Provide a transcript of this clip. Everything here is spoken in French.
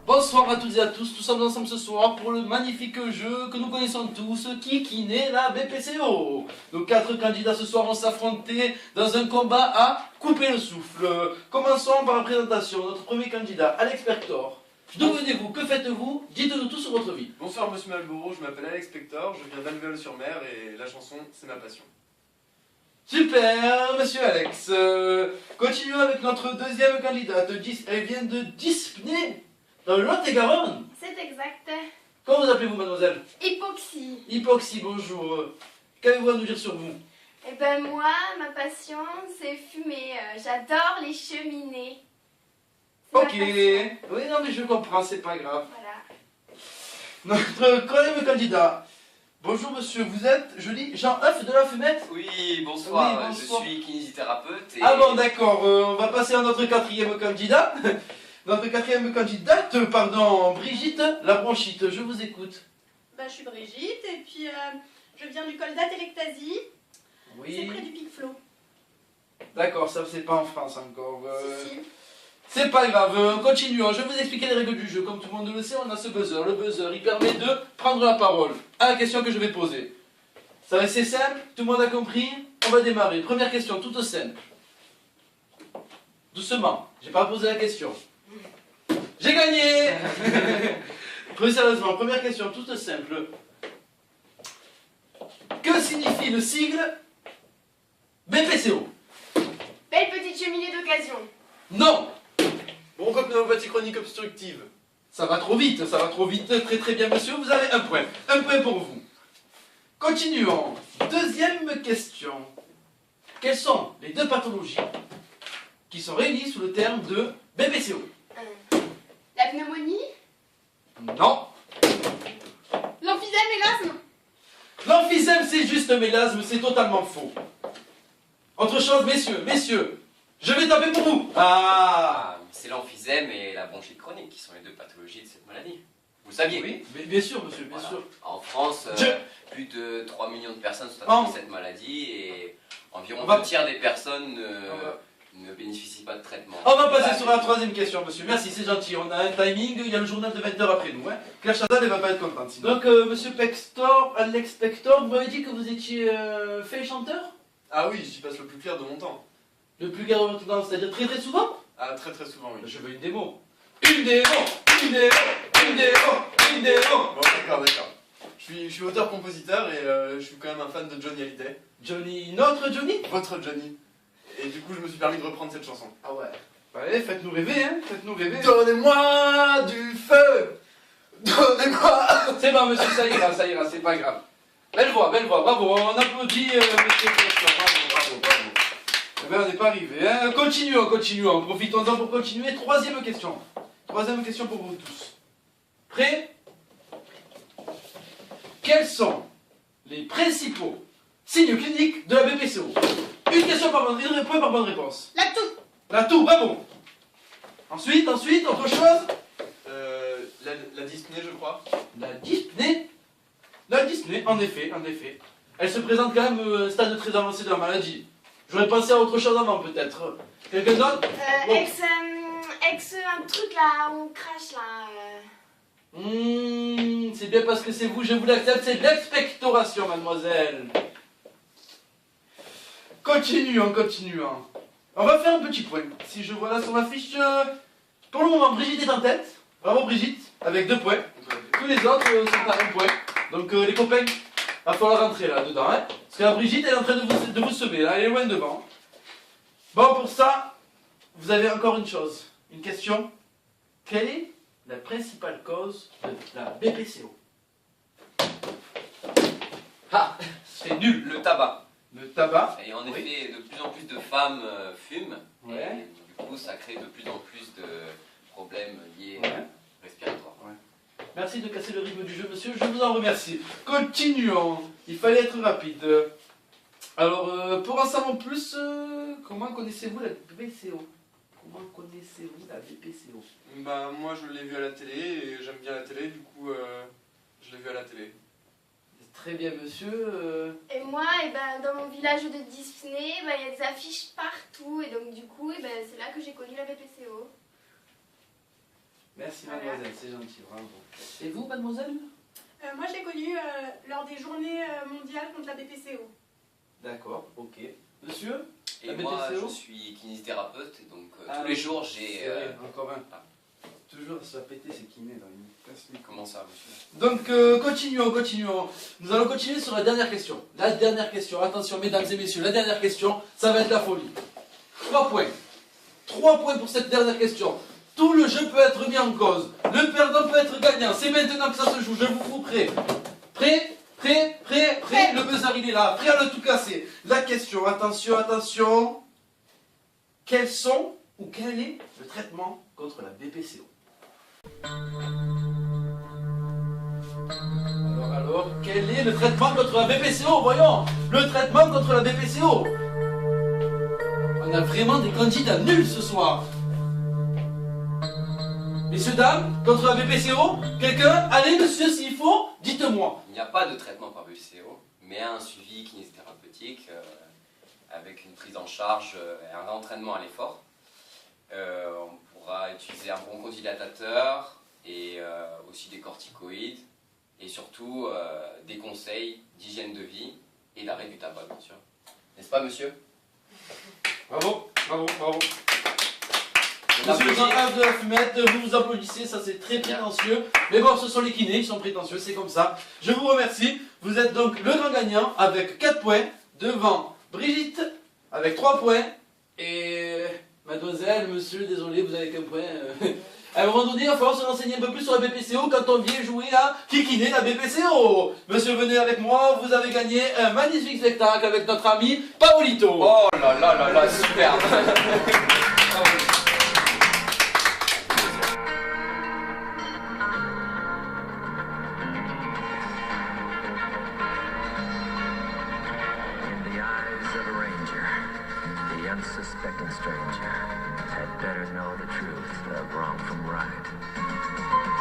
Bonsoir à toutes et à tous, nous sommes ensemble ce soir pour le magnifique jeu que nous connaissons tous, qui naît la BPCO. Nos 4 candidats ce soir vont s'affronter dans un combat à couper le souffle. Commençons par la présentation. Notre premier candidat, Alex Pector. D'où venez-vous? Que faites-vous? Dites-nous tout sur votre vie. Bonsoir Monsieur Malboro, je m'appelle Alex Pector, je viens d'Alvéole-sur-Mer et la chanson c'est ma passion. Super, monsieur Alex. Continuons avec notre deuxième candidate. Elle vient de Dispney, dans le Lot-et-Garonne. C'est exact. Comment vous appelez-vous, mademoiselle? Hypoxie. Hypoxie, bonjour. Qu'avez-vous à nous dire sur vous? Eh ben moi, ma passion, c'est fumer. J'adore les cheminées. C'est ma Ok. passion. Oui, non, mais je comprends, c'est pas grave. Voilà. Notre troisième candidat. Bonjour, monsieur. Vous êtes, je lis, Jean Euf de la Fumette? Oui, bonsoir, Oui, bonsoir. je suis kinésithérapeute et... Ah bon, d'accord. On va passer à notre quatrième candidat. Notre quatrième candidate, pardon, Brigitte, la bronchite. Je vous écoute. Je suis Brigitte et puis je viens du col d'Atelectasie, c'est près du Pic Flo. D'accord, ça c'est pas en France encore. Si. C'est pas grave, continuons. Je vais vous expliquer les règles du jeu. Comme tout le monde le sait, on a ce buzzer. Le buzzer, il permet de prendre la parole à la question que je vais poser. Ça va être simple, tout le monde a compris? On va démarrer. Première question, toute simple. Doucement, j'ai pas posé la question. J'ai gagné. Plus sérieusement, première question, toute simple. Que signifie le sigle BPCO? Belle petite cheminée d'occasion. Non. Bronchopneumopathie chronique obstructive. Ça va trop vite, ça va trop vite. Très très bien, monsieur. Vous avez un point. Un point pour vous. Continuons. Deuxième question. Quelles sont les deux pathologies qui sont réunies sous le terme de BPCO? La pneumonie. Non. L'emphysème et l'asthme. L'emphysème, c'est juste, mais l'asthme, c'est totalement faux. Autre chose, messieurs, je vais taper pour vous. Ah. C'est l'emphysème et la bronchite chronique qui sont les deux pathologies de cette maladie. Vous le saviez? Oui, mais bien sûr, monsieur, bien Voilà. sûr. En France, Je- plus de 3 millions de personnes sont En- atteintes de cette maladie et environ On va- 2 tiers des personnes On va- ne bénéficient pas de traitement. On va passer sur la troisième question, monsieur. Merci, c'est gentil. On a un timing, il y a le journal de 20h après nous. Hein. Claire Chazal, elle va pas être contente sinon. Donc, monsieur Pector, Alex Pector, vous m'avez dit que vous étiez fait chanteur? Ah oui, j'y passe le plus clair de mon temps. Le plus gars de votre temps, c'est-à-dire très très souvent? Ah très très souvent oui. Je veux une démo. Une démo. Bon d'accord. Je suis auteur-compositeur et je suis quand même un fan de Johnny Hallyday. Johnny, notre Johnny? Votre Johnny. Et du coup je me suis permis de reprendre cette chanson. Ah ouais. Allez, faites-nous rêver, hein. Faites-nous rêver. Donnez-moi du feu. Donnez-moi. C'est bon, monsieur, ça ira, c'est pas grave. Belle voix, bravo. On applaudit monsieur Pector. Bravo. Eh bien, on n'est pas arrivé. Hein. Continuons. Profitons-en pour continuer. Troisième question pour vous tous. Prêts? Quels sont les principaux signes cliniques de la BPCO? Une question par bonne, un point par bonne réponse. La toux. La toux, bravo. Ensuite, autre chose? La dyspnée je crois. La dyspnée. La dyspnée, en effet. Elle se présente quand même à un stade très avancé de la maladie. J'aurais pensé à autre chose avant, peut-être. Quelqu'un d'autre? Bon. Ex un truc là où on crache là. C'est bien parce que c'est vous, je vous l'accepte, c'est de l'expectoration, mademoiselle. Continuons. On va faire un petit point. Si je vois là sur ma fiche, pour le moment, Brigitte est en tête. Bravo Brigitte, avec 2 points. Tous les autres sont à 1 point. Donc les copains, va falloir rentrer là-dedans. Hein, parce que la Brigitte, elle est en train de vous semer, là, elle est loin devant. Bon, pour ça, vous avez encore une chose, une question. Quelle est la principale cause de la BPCO? Ah, c'est nul. Le tabac. Le tabac. Et en Oui. effet, de plus en plus de femmes fument. Ouais. Et du coup, ça crée de plus en plus de problèmes liés Ouais. respiratoires. Merci de casser le rythme du jeu, monsieur, je vous en remercie. Continuons. Il fallait être rapide. Alors, pour en savoir plus, comment connaissez-vous la BPCO? Bah moi je l'ai vu à la télé et j'aime bien la télé du coup je l'ai vu à la télé. Très bien, monsieur. Et moi, dans mon village de Dispney, il y a des affiches partout. Et donc du coup, c'est là que j'ai connu la BPCO. Merci Voilà. mademoiselle, c'est gentil, bravo. Et vous, mademoiselle? Moi, je l'ai connu lors des journées mondiales contre la BPCO. D'accord, ok. Monsieur? Et La moi, BPCO? je suis kinésithérapeute, et donc Ah, tous les jours, j'ai... C'est vrai, encore un. ah. Toujours se faire péter, c'est kiné dans une classe. Comment ça, monsieur? Donc, continuons. Nous allons continuer sur la dernière question. La dernière question, attention mesdames et messieurs, la dernière question, ça va être la folie. 3 points. 3 points pour cette dernière question. Tout le jeu peut être mis en cause. Le perdant peut être gagnant. C'est maintenant que ça se joue. Je vous fous prêt. Prêt? Le buzzer il est là. Prêt à le tout casser. La question, attention. Quels sont ou quel est le traitement contre la BPCO? Alors, quel est le traitement contre la BPCO? Voyons, le traitement contre la BPCO. On a vraiment des candidats nuls ce soir. Messieurs, dames, contre la BPCO, quelqu'un? Allez, monsieur, s'il faut, dites-moi. Il n'y a pas de traitement par BPCO, mais un suivi kinésithérapeutique avec une prise en charge et un entraînement à l'effort. On pourra utiliser un bronchodilatateur et aussi des corticoïdes et surtout des conseils d'hygiène de vie et d'arrêt du tabac, bien sûr. N'est-ce pas, monsieur? Bravo. On Monsieur le applaudit. grand F de la fumette, vous vous applaudissez, ça c'est très prétentieux. Mais bon, ce sont les kinés qui sont prétentieux, c'est comme ça. Je vous remercie. Vous êtes donc le grand gagnant avec 4 points devant Brigitte avec 3 points. Et mademoiselle, monsieur, désolé, vous avez qu'un point. À un moment donné, il va falloir se renseigner un peu plus sur la BPCO quand on vient jouer à Kikiner la BPCO. Monsieur, venez avec moi, vous avez gagné un magnifique spectacle avec notre ami Paolito. Oh là, superbe. In the eyes of a ranger, the unsuspecting stranger had better know the truth of wrong from right.